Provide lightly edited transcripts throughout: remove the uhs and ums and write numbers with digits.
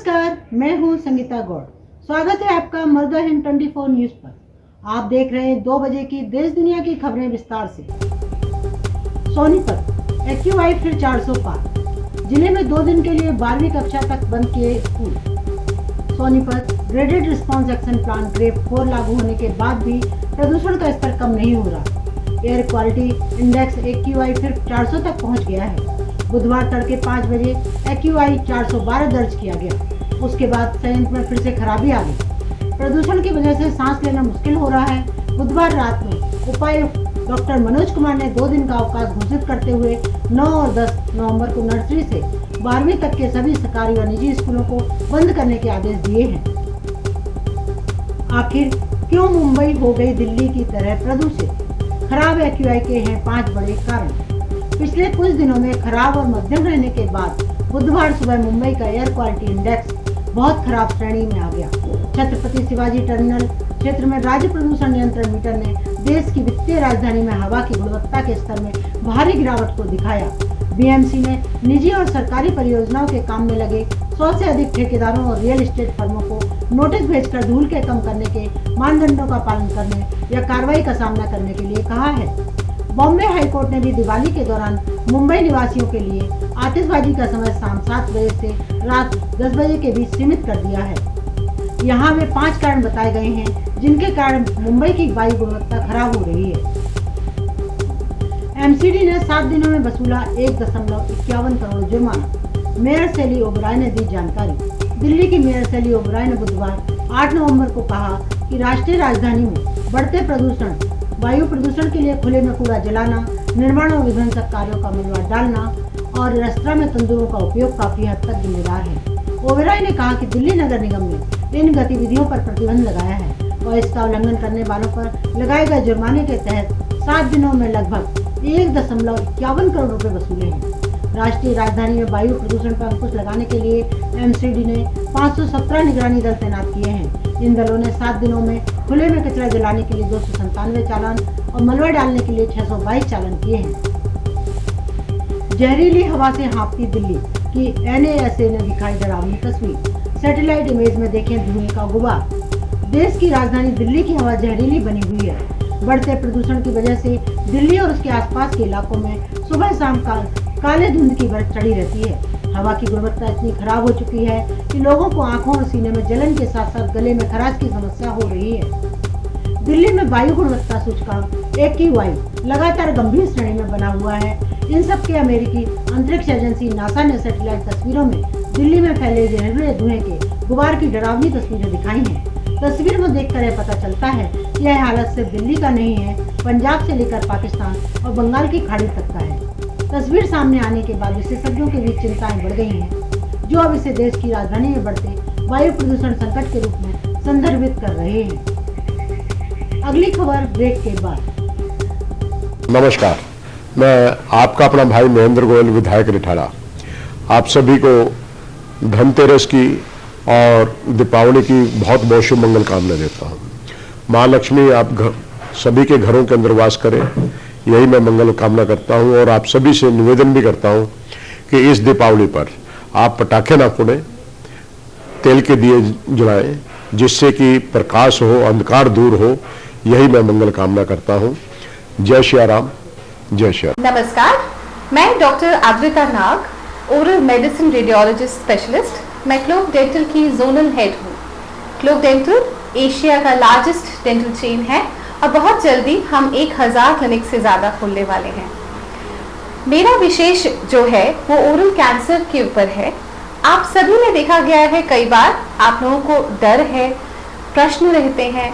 नमस्कार, मैं हूं संगीता गौड़। स्वागत है आपका मर्दा हिंद 24 न्यूज पर। आप देख रहे हैं 2 बजे की देश दुनिया की खबरें विस्तार से। सोनीपत एक्यूआई फिर 400 पार। जिले में 2 दिन के लिए 12वीं कक्षा तक बंद किए school. Sonipat graded response action plan grade 4 लागू होने के बाद भी प्रदूषण का स्तर कम नहीं हो रहा। एयर क्वालिटी इंडेक्स एक्यूआई फिर 400 तक पहुंच गया है। बुधवार तड़के 5 बजे एक्यूआई 412 दर्ज किया गया। उसके बाद संयंत्र में फिर से खराबी आ गई। प्रदूषण की वजह से सांस लेना मुश्किल हो रहा है। बुधवार रात में उपायुक्त डॉक्टर मनोज कुमार ने 2 दिन का अवकाश घोषित करते हुए 9 और 10 नवंबर को नर्सरी से 12वीं तक के सभी सरकारी और निजी स्कूलों को बंद करने के आदेश दिए हैं। आखिर क्यों मुंबई हो गई दिल्ली की तरह प्रदूषित? खराब एक्यूआई के हैं 5 बड़े कारण। पिछले कुछ दिनों में खराब और मध्यम रहने के बाद बुधवार सुबह मुंबई का एयर क्वालिटी इंडेक्स बहुत खराब श्रेणी में आ गया। छत्रपति शिवाजी टर्मिनल क्षेत्र में राज्य प्रदूषण नियंत्रण मीटर ने देश की वित्तीय राजधानी में हवा की गुणवत्ता के स्तर में भारी गिरावट को दिखाया। बीएमसी ने निजी और सरकारी परियोजनाओं के काम में लगे 100 से अधिक ठेकेदारों और रियल एस्टेट फर्मों को नोटिस भेजकर धूल के कम करने के मानदंडों का पालन करने या कार्रवाई का सामना करने के लिए कहा है। बॉम्बे हाईकोर्ट ने भी दिवाली के दौरान मुंबई निवासियों के लिए आतिशबाजी का समय शाम 7 बजे से रात 10 बजे के बीच सीमित कर दिया है। यहाँ में 5 कारण बताए गए हैं जिनके कारण मुंबई की वायु गुणवत्ता खराब हो रही है। एमसीडी ने 7 दिनों में वसूला 1.51 करोड़ जुर्माना। मेयर शैली ओबराय ने दी जानकारी। दिल्ली की मेयर शैली ओबराय ने बुधवार 8 नवंबर को कहा कि राष्ट्रीय राजधानी में बढ़ते प्रदूषण, वायु प्रदूषण के लिए खुले में कूड़ा जलाना, निर्माण और विध्वंसक कार्यों का मलबा डालना और रेस्तरां में तंदूरों का उपयोग काफी हद तक जिम्मेदार है। ओबराय ने कहा कि दिल्ली नगर निगम ने इन गतिविधियों पर प्रतिबंध लगाया है और इसका उल्लंघन करने वालों पर लगाए गए जुर्माने के तहत 7 दिनों में लगभग 1.51 करोड़ रुपए वसूले हैं। राष्ट्रीय राजधानी में वायु प्रदूषण पर अंकुश लगाने के लिए एमसीडी ने 517 निगरानी दल तैनात किए हैं। इन दलों ने 7 दिनों में खुले में कचरा जलाने के लिए 297 चालान और मलबा डालने के लिए 622 चालान किए हैं। जहरीली हवा से हाँफती दिल्ली की एनएएसए ने दिखाई डरावनी तस्वीर। सैटेलाइट इमेज में देखें धुएं का गुबार। देश की राजधानी दिल्ली की हवा जहरीली बनी हुई है। बढ़ते प्रदूषण की वजह से दिल्ली और उसके आसपास के इलाकों में सुबह शाम काले धुंध की परत चढ़ी रहती है। हवा की गुणवत्ता इतनी खराब हो चुकी है कि लोगों को आंखों और सीने में जलन के साथ साथ गले में खराश की समस्या हो रही है। दिल्ली में वायु गुणवत्ता सूचकांक एक्यूआई लगातार गंभीर श्रेणी में बना हुआ है। इन सब के अमेरिकी अंतरिक्ष एजेंसी नासा ने सैटेलाइट तस्वीरों में दिल्ली में फैले जहरीले धुएं के गुबार की डरावनी तस्वीरें दिखाई हैं। तस्वीर में देखकर यह पता चलता है कि यह हालत सिर्फ दिल्ली का नहीं है, पंजाब से लेकर पाकिस्तान और बंगाल की खाड़ी तक का है। तस्वीर सामने आने के बाद विशेषज्ञों के बीच चिंताएं बढ़ गई हैं, जो अब इसे देश की राजधानी में बढ़ते वायु प्रदूषण संकट के रूप में संदर्भित कर रहे हैं। अगली खबर ब्रेक के बाद। नमस्कार, मैं आपका अपना भाई महेंद्र गोयल, विधायक रिठाड़ा, आप सभी को धनतेरस की और दीपावली की बहुत बहुत शुभ मंगल कामना देता हूँ। माँ लक्ष्मी आप सभी के घरों के अंदर वास करें, यही मैं मंगल कामना करता हूं। और आप सभी से निवेदन भी करता हूं कि इस दीपावली पर आप पटाखे ना फोड़ें, तेल के दिए जलाएं, जिससे कि प्रकाश हो, अंधकार दूर हो, यही मैं मंगल कामना करता हूं। जय श्री राम, जय श्री राम। नमस्कार, मैं डॉक्टर आद्रिता नाग, ओरल मेडिसिन रेडियोलॉजिस्ट स्पेशलिस्ट। मैं क्लोक डेंटल की जोनल हेड हूँ। क्लोक डेंटल एशिया का लार्जेस्ट डेंटल चेन है और बहुत जल्दी हम 1000 क्लिनिक से ज़्यादा खोलने वाले हैं। मेरा विशेष जो है वो ओरल कैंसर के ऊपर है। आप सभी ने देखा गया है, कई बार आप लोगों को डर है, प्रश्न रहते हैं,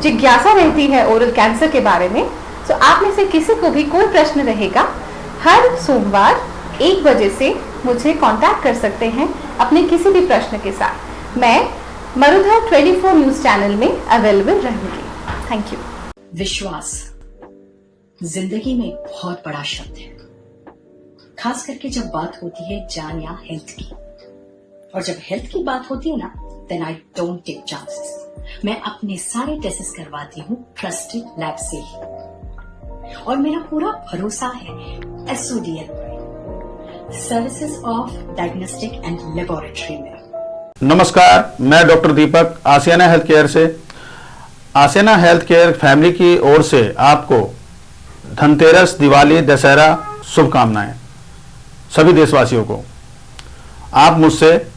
जिज्ञासा रहती है ओरल कैंसर के बारे में। तो आप में से किसी को भी कोई प्रश्न रहेगा, हर सोमवार 1 बजे से मुझे कांटेक्ट कर सकते हैं अपने किसी भी प्रश्न के साथ। मैं मरुधा 24 न्यूज चैनल में अवेलेबल रहूंगी। Thank you. विश्वास जिंदगी में बहुत बड़ा शब्द है, खास करके जब बात होती है जान या हेल्थ की। और जब हेल्थ की बात होती है ना, then I don't take chances. मैं अपने सारे टेस्ट करवाती हूँ ट्रस्टेड लैब से ही, और मेरा पूरा भरोसा है SODL services of diagnostic and laboratory में। नमस्कार, मैं डॉक्टर दीपक आसियाना हेल्थ केयर से। आसियाना हेल्थ केयर फैमिली की ओर से आपको धनतेरस, दिवाली, दशहरा शुभकामनाएं सभी देशवासियों को। आप मुझसे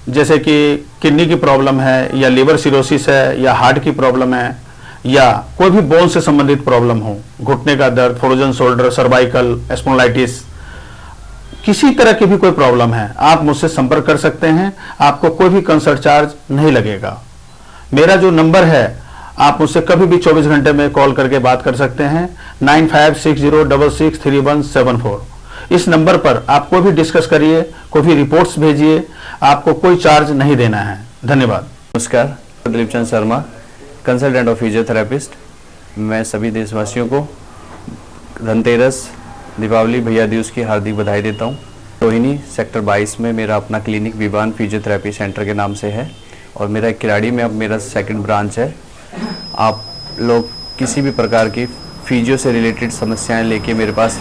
जैसे कि किडनी की प्रॉब्लम है या लिवर सिरोसिस है या हार्ट की प्रॉब्लम है या कोई भी बोन से संबंधित प्रॉब्लम हो, घुटने का दर्द, फ्रोजन शोल्डर, सर्वाइकल, स्पॉन्डिलाइटिस, किसी तरह की भी कोई प्रॉब्लम है, आप मुझसे संपर्क कर सकते हैं। आपको कोई भी कंसल्ट चार्ज नहीं लगेगा। मेरा जो नंबर है, आप मुझसे कभी भी 24 घंटे में कॉल करके बात कर सकते हैं, 9560663174। इस नंबर पर आप कोई भी डिस्कस करिए, कोई भी रिपोर्ट्स भेजिए, आपको कोई चार्ज नहीं देना है। धन्यवाद। नमस्कार, दिलीप चंद शर्मा, कंसल्टेंट और फिजियोथेरेपिस्ट। मैं सभी देशवासियों को धनतेरस, दीपावली, भैया दूज की हार्दिक बधाई देता हूँ। रोहिणी सेक्टर 22 में मेरा अपना क्लिनिक विवान फिजियोथेरेपी सेंटर के नाम से है और मेरा किराड़ी में अब मेरा सेकंड ब्रांच है। आप लोग किसी भी प्रकार की फिजियो से रिलेटेड समस्याएं लेके मेरे पास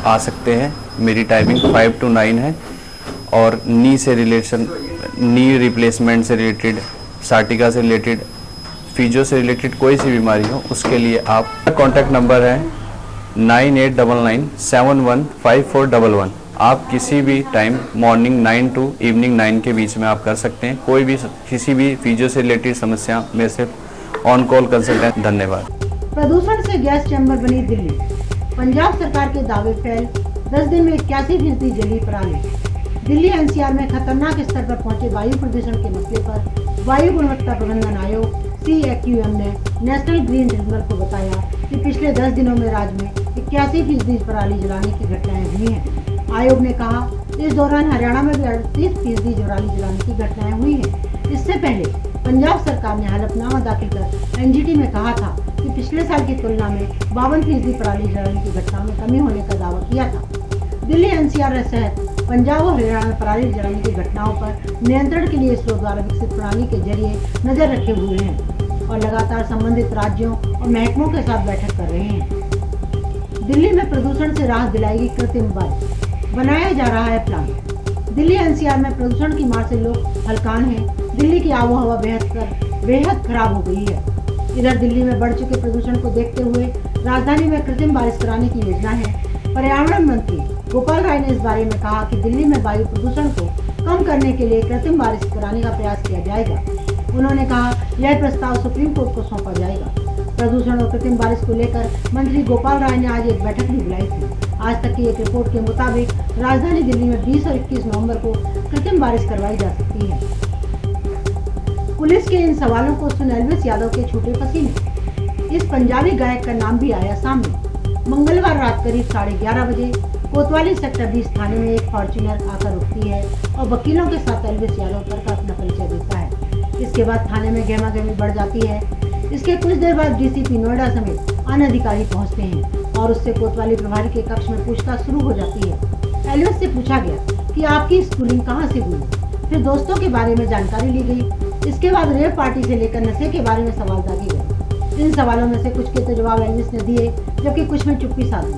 आ सकते हैं। मेरी टाइमिंग 5 to 9 है और नी रिप्लेसमेंट से रिलेटेड, साटिका से रिलेटेड, फिजियो से रिलेटेड कोई सी बीमारी हो उसके लिए आप, कॉन्टैक्ट नंबर है 9899711541। आप किसी भी टाइम मॉर्निंग 9 to इवनिंग 9 के बीच में आप कर सकते हैं। कोई भी किसी भी फिजियो से रिलेटेड समस्या मेरे से ऑन कॉल कंसल्टेंट। धन्यवाद। प्रदूषण से गैस चैम्बर बनी दिल्ली। पंजाब सरकार के दावे फेल, 10 दिन में 81% जली पराली। दिल्ली एनसीआर में खतरनाक स्तर पर पहुंचे वायु प्रदूषण के मसले पर वायु गुणवत्ता प्रबंधन आयोग CAQM ने नेशनल ग्रीन ट्रिब्यूनल को बताया कि पिछले 10 दिनों में राज्य में 81% पराली जलाने की घटनाएं हुई हैं। आयोग ने कहा इस दौरान हरियाणा में भी 38% पराली जलाने की घटनाएं हुई हैं। इससे पहले पंजाब सरकार ने हलफनामा दाखिल कर NGT में कहा था कि पिछले साल की तुलना में 52% पराली जलाने की घटनाओं में कमी होने का दावा किया था। दिल्ली एनसीआर सहित पंजाब और हरियाणा में पराली जलाने की घटनाओं पर नियंत्रण के लिए इसरो द्वारा विकसित प्रणाली के जरिए नजर रखे हुए हैं और लगातार संबंधित राज्यों और महकमों के साथ बैठक कर रहे हैं। दिल्ली में प्रदूषण से राहत दिलाएगी कृत्रिम बारिश, बनाया जा रहा है प्लान। दिल्ली एनसीआर में प्रदूषण की मार से लोग हलकान हैं। दिल्ली की आबोहवा बेहद खराब हो गई है। इधर दिल्ली में बढ़ चुके प्रदूषण को देखते हुए राजधानी में कृत्रिम बारिश कराने की योजना है। पर्यावरण मंत्री गोपाल राय ने इस बारे में कहा कि दिल्ली में वायु प्रदूषण को कम करने के लिए कृत्रिम बारिश कराने का प्रयास किया जाएगा। उन्होंने कहा यह प्रस्ताव सुप्रीम कोर्ट को सौंपा जाएगा। प्रदूषण और कृत्रिम बारिश को लेकर मंत्री गोपाल राय ने आज एक बैठक भी बुलाई थी। आज तक की एक रिपोर्ट के मुताबिक राजधानी दिल्ली में 20 और 21 नवंबर को कृत्रिम बारिश करवाई जा सकती है। पुलिस के इन सवालों को सुन एल्विस यादव के छूटे पसीने। इस पंजाबी गायक का नाम भी आया सामने। मंगलवार रात करीब 11:30 बजे कोतवाली सेक्टर 20 थाने में एक फॉर्च्यूनर आकर रुकती है और वकीलों के साथ एल्विस यादव पर का अपना परिचय देता है। इसके बाद थाने में गहमागहमी बढ़ जाती है। इसके कुछ देर बाद डीसीपी नोएडा समेत अन्य अधिकारी पहुंचते हैं और उससे कोतवाली प्रभारी के कक्ष में पूछताछ शुरू हो जाती है। एल्विस से पूछा गया कि आपकी स्कूलिंग कहाँ से हुई, फिर दोस्तों के बारे में जानकारी ली गई। इसके बाद रेव पार्टी से लेकर नशे के बारे में सवाल दागे गए। इन सवालों में से कुछ के तो जवाब एल्विस ने दिए, जबकि कुछ में चुप्पी साध ली।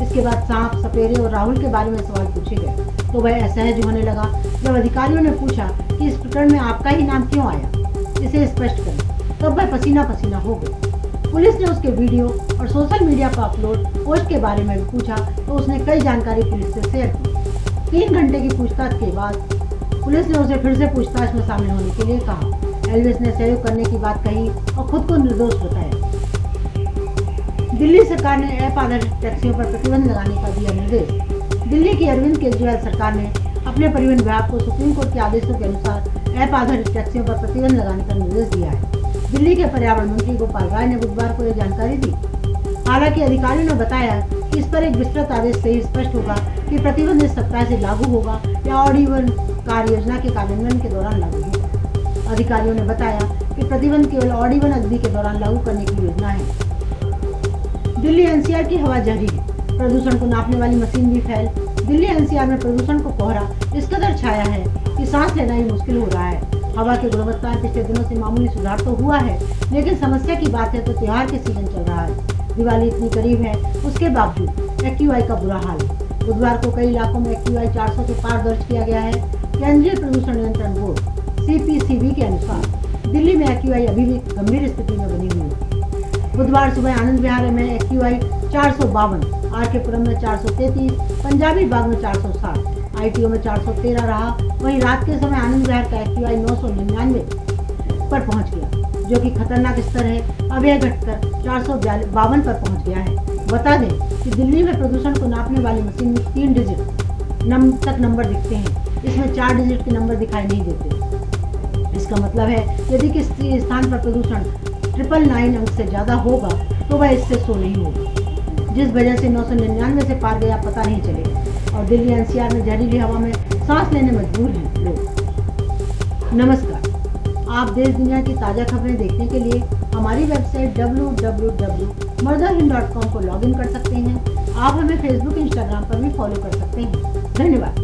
इसके बाद सांप, सपेरे और राहुल के बारे में सवाल पूछे गए तो वह असहज होने लगा। जब अधिकारियों ने पूछा कि इस प्रकरण में आपका ही नाम क्यों आया, इसे स्पष्ट करें, तब वह पसीना पसीना हो गए। पुलिस ने उसके वीडियो और सोशल मीडिया पर अपलोड पोस्ट के बारे में भी पूछा तो उसने कई जानकारी पुलिस से शेयर की। 3 घंटे की पूछताछ के बाद पुलिस ने उसे फिर से पूछताछ में शामिल होने के लिए कहा। एल्विस ने सहयोग करने की बात कही और खुद को निर्दोष बताया। दिल्ली सरकार ने ऐप आधारित टैक्सियों पर प्रतिबंध लगाने का दिया निर्देश। दिल्ली की अरविंद केजरीवाल सरकार ने अपने परिवहन विभाग को सुप्रीम कोर्ट के आदेशों के अनुसार ऐप आधारित टैक्सियों पर प्रतिबंध लगाने का निर्देश दिया है। दिल्ली के पर्यावरण मंत्री गोपाल राय ने बुधवार को यह जानकारी दी। हालांकि अधिकारियों ने बताया कि इस पर एक विस्तृत आदेश से ही स्पष्ट होगा कि प्रतिबंध इस सप्ताह से लागू होगा या ऑड इवन कार्य योजना के कार्यान्वयन के दौरान लागू होगा। अधिकारियों ने बताया कि प्रतिबंध केवल ऑड इवन अवधि के दौरान लागू करने की योजना है। दिल्ली एनसीआर की हवा जहरीली, प्रदूषण को नापने वाली मशीन भी फेल। दिल्ली एनसीआर में प्रदूषण को कोहरा इस कदर छाया है कि सांस लेना ही मुश्किल हो रहा है। हवा की गुणवत्ता में पिछले दिनों से मामूली सुधार तो हुआ है, लेकिन समस्या की बात है तो त्योहार के सीजन चल रहा है। दिवाली इतनी करीब है, उसके बावजूद AQI का बुरा हाल है। बुधवार को कई इलाकों में AQI 400 के पार दर्ज किया गया है। केंद्रीय प्रदूषण नियंत्रण बोर्ड CPCB के अनुसार दिल्ली में AQI अभी भी गंभीर स्थिति में बनी हुई है। बुधवार सुबह आनंद विहार में AQI 452, RK पुरम में 433, पंजाबी बाग में 460, ITO में 413 रहा। वहीं रात के समय आनंद विहार का AQI 999 पर पहुंच गया, जो कि खतरनाक स्तर है। अब यह घटकर 452 पर पहुंच गया है। बता दें कि दिल्ली में प्रदूषण को नापने वाली मशीन में 3 डिजिट तक नंबर दिखते हैं। इसमें 4 डिजिट के नंबर दिखाई नहीं देते। इसका मतलब है यदि किसी स्थान पर प्रदूषण 999 अंक से ज्यादा होगा तो वह इससे 100 नहीं होगा, जिस वजह से 999 से पार गया पता नहीं चलेगा और दिल्ली NCR में जहरीली हवा में सांस लेने मजबूर हैं लोग। नमस्कार, आप देश दुनिया की ताज़ा खबरें देखने के लिए हमारी वेबसाइट www.murderhind.com को लॉगिन कर सकते हैं। आप हमें फेसबुक, इंस्टाग्राम पर भी फॉलो कर सकते हैं। धन्यवाद।